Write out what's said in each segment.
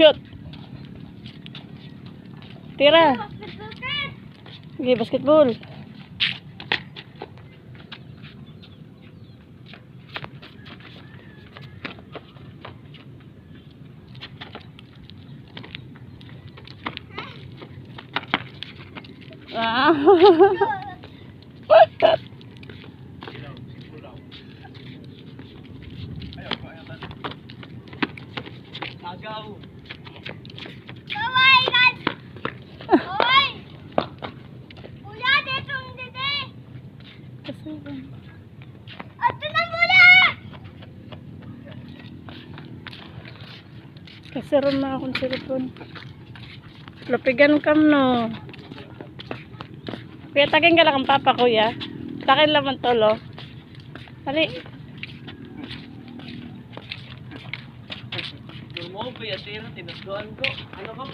Shoot. Tira. Okay, basketball. Ah. Agaw. Kaway guys. Hoy. Kuya dito dito. Ato na mula. Kasi ron na akong cellphone. Lapigan kam no. Kuya, tagin ka lang ang papa, kuya. Takin lang ang tolo. Hali. Yung mo ba yatira, tinasdoan ko. Ano ko?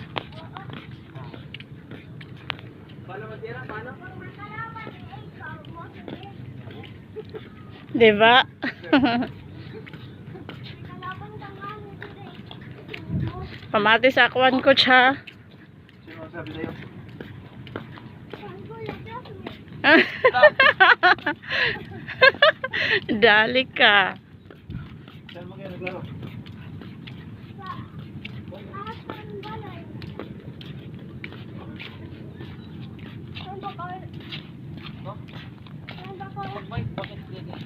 Paano matira? Paano? Diba? Pamati sa akwan ko siya. Sino ang sabi sa'yo? Dali ka. Saan mo kayo naglaro? Bakit ganyan?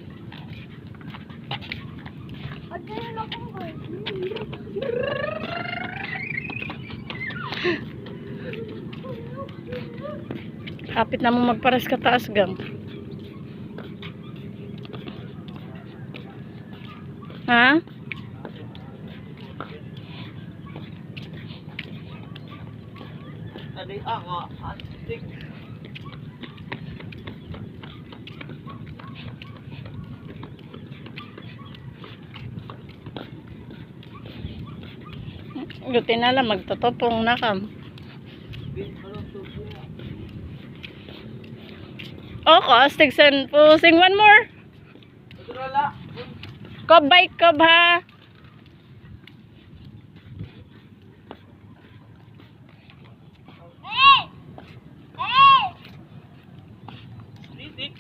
Kapit na mo magpares ka taas gang. Ha? Tadi nga, astig. Guti na lang magtotopong na kam. Oko, astig sen pusing one more. Kob bike kob ha. Hey! Hey! Titik.